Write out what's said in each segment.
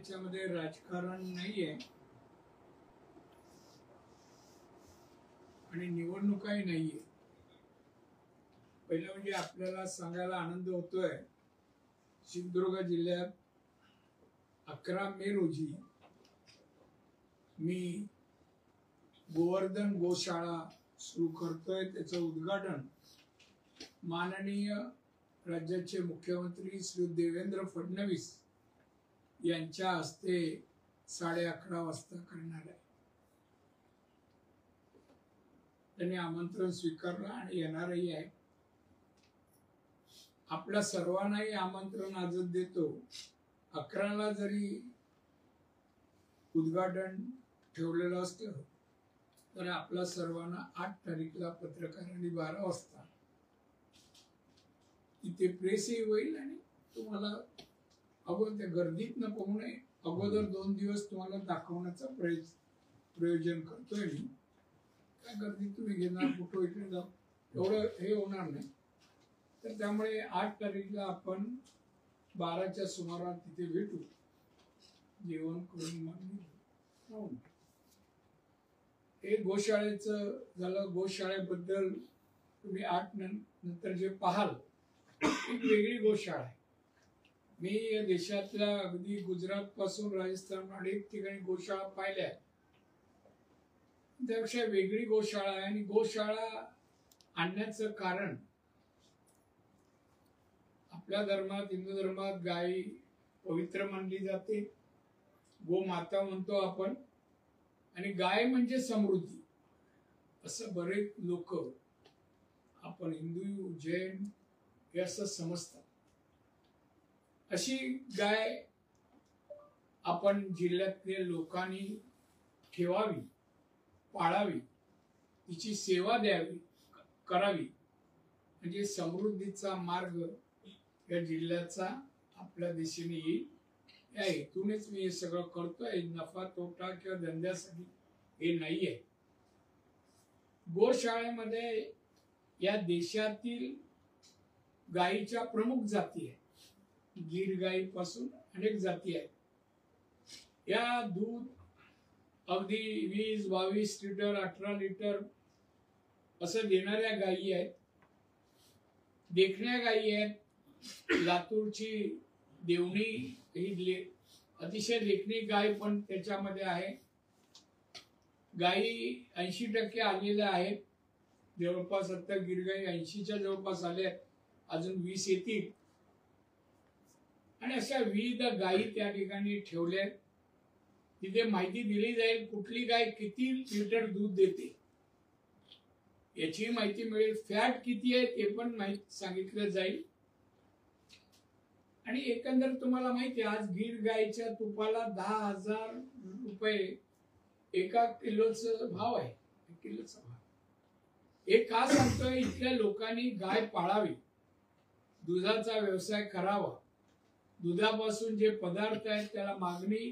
याच्यामध्ये राजकारण नाहीये आणि निवडणुकाही नाहीये। पहिलं म्हणजे आपल्याला सांगायला आनंद होतोय, सिंधुदुर्ग जिल्ह्यात 11 मे रोजी मी गोवर्धन गोशाळा सुरू करतोय। त्याचं उद्घाटन माननीय राज्याचे मुख्यमंत्री श्री देवेंद्र फडणवीस यांच्या हस्ते 11:30 वाजता करणार आहे। त्यांनी आमंत्रण स्वीकारलं आणि येणारही आहे। आपल्या सर्वांनाही आमंत्रण आजच देतो। 11ला जरी उद्घाटन ठेवलेलं असलं तर आपल्या सर्वांना 8 तारीखला पत्रकारांनी 12 वाजता इथे प्रेसही होईल आणि तुम्हाला अगोदर त्या गर्दीत न पाहू नये अगोदर 2 दिवस तुम्हाला दाखवण्याचा प्रयोजन करतोय मी। काय गर्दी तुम्ही घेणार, फोटो इकडे जाऊ एवढं हे होणार नाही। तर त्यामुळे 8 तारीखला आपण 12च्या सुमारास तिथे भेटू, जेवण करून मग हे गोशाळेचं झालं। गोशाळेबद्दल तुम्ही 8 नंतर जे पाहाल एक वेगळी गोशाळा आहे। मी या देशातल्या अगदी गुजरात पासून राजस्थान अनेक ठिकाणी गोशाळा पाहिल्या, त्यापेक्षा वेगळी गोशाळा आहे। आणि गोशाळा आणण्याचं कारण आपल्या धर्मात, हिंदू धर्मात गाय पवित्र मानली जाते, गोमाता म्हणतो आपण, आणि गाय म्हणजे समृद्धी असं बरेच लोक आपण हिंदू जैन हे असं समजतात। अशी गाय आपण जिल्ह्यातल्या लोकांनी ठेवावी, पाळावी, तिची सेवा द्यावी, करावी, म्हणजे समृद्धीचा मार्ग या जिल्ह्याचा आपल्या दिशेने येईल। या हेतूनेच मी हे सगळं करतोय। नफा तोटा किंवा धंद्यासाठी हे नाहीये। गोशाळेमध्ये या देशातील गायीच्या प्रमुख जाती आहेत। गीर गाई पासून अनेक जाती आहेत। या दूध अगदी 20, 22 लिटर, 18 लिटर असं देणाऱ्या गायी आहेत। देखण्या गायी आहेत। लातूरची देवणी ही अतिशय देखणी गाय पण त्याच्यामध्ये आहे। गायी 80% आलेल्या आहेत, जवळपास आता गिरगाई 80च्या जवळपास आल्या, अजून 20 येतील। आणि अशा विविध गायी त्या ठिकाणी ठेवल्या। तिथे माहिती दिली जाईल कुठली गाय किती लिटर दूध देते याची माहिती मिळेल, फॅट किती आहे ते पण माहिती सांगितलं जाईल। आणि एकंदर तुम्हाला माहिती आहे आज गीर गायीच्या तुपाला 10,000 रुपये 1 किलोचा भाव आहे। 1 किलोचा भाव हे का सांगतोय, इथल्या लोकांनी गाय पाळावी, दुधाचा व्यवसाय करावा, दुधापासून जे पदार्थ आहेत त्याला मागणी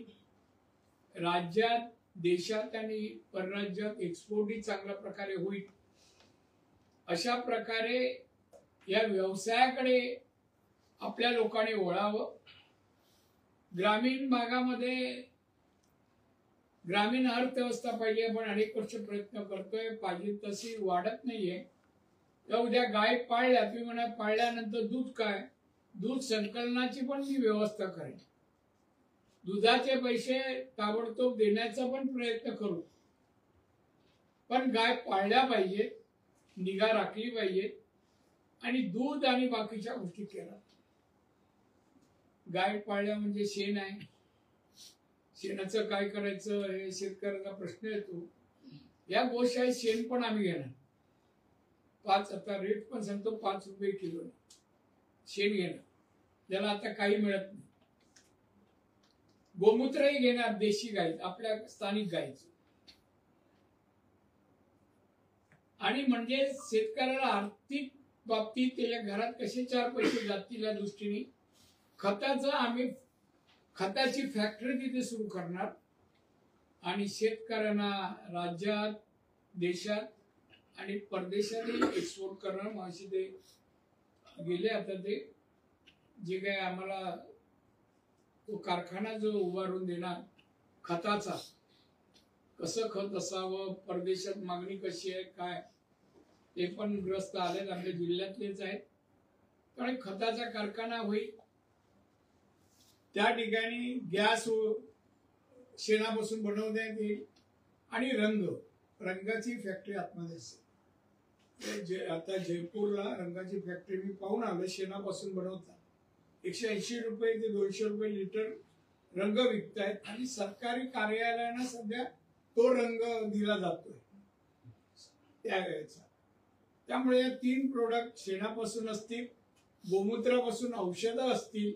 राज्यात, देशात आणि परराज्यात एक्सपोर्टही चांगल्या प्रकारे होईल। अशा प्रकारे या व्यवसायाकडे आपल्या लोकांनी वळावं। ग्रामीण भागामध्ये ग्रामीण अर्थव्यवस्था पाहिजे, आपण अनेक वर्ष प्रयत्न करतोय, पाहिजे तशी वाढत नाहीये। तर उद्या गाय पाळल्या, तुम्ही म्हणा पाळल्यानंतर दूध काय, दूध संकलनाची पण मी व्यवस्था करेन, दुधाचे पैसे ताबडतोब देण्याचा पण प्रयत्न करू। पण गाय पाळल्या पाहिजेत, निगा राखली पाहिजे आणि दूध आणि बाकीच्या गोष्टी केल्या। गाय पाळल्या म्हणजे शेण आहे, शेणाचं काय करायचं हे शेतकऱ्याचा प्रश्न येतो। या गोशाळेत शेण पण आम्ही घेणार 5, आता रेट पण सांगतो 5 रुपये किलो शेण घेणार, ज्याला आता काही मिळत नाही। गोमूत्रही घेणार देशी गाय, आपल्या स्थानिक गायचं। आणि म्हणजे शेतकऱ्याला आर्थिक बाबतीत त्याच्या घरात कसे 4 पैसे जातील या दृष्टीने खताचं आम्ही खताची फॅक्टरी तिथे सुरू करणार आणि शेतकऱ्यांना राज्यात, देशात आणि परदेशातही एक्सपोर्ट करणार। माशी ते गेले, आता ते जे काही आम्हाला तो कारखाना जो उभारून देणार खताचा, कसं खत असावं, परदेशात मागणी कशी आहे काय, ते पण ग्रस्त आलेत, आमच्या जिल्ह्यातलेच आहेत. कारण खताचा कारखाना होईल, त्या ठिकाणी गॅस शेणापासून बनवण्यात येईल आणि रंगाची फॅक्टरी आतमध्ये असेल. आता जयपूरला रंगाची फॅक्टरी मी पाहून आलो, शेणापासून बनवतात. 180 रुपये ते 200 रुपये लिटर रंग विकतायत आणि सरकारी कार्यालयांना सध्या तो रंग दिला जातोय त्या वेळेचा. त्यामुळे या 3 प्रोडक्ट शेणापासून असतील, गोमूत्रापासून औषधं असतील,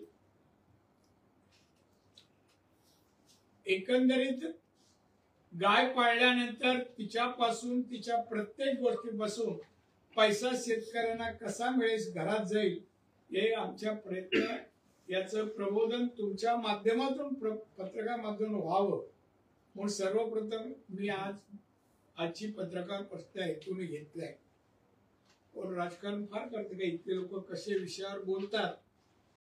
एकंदरीत गाय पाळल्यानंतर तिच्यापासून, तिच्या प्रत्येक गोष्टीपासून पैसा शेतकऱ्यांना कसा मिळेल, घरात जाईल, हे आमच्या प्रयत्न. याचं प्रबोधन तुमच्या माध्यमातून, पत्रकार माध्यमातून व्हावं म्हणून सर्वप्रथम मी आजची पत्रकार परिषद हेतून घेतलाय. पण राजकारण फार करते का, इतके लोक कसे विषयावर बोलतात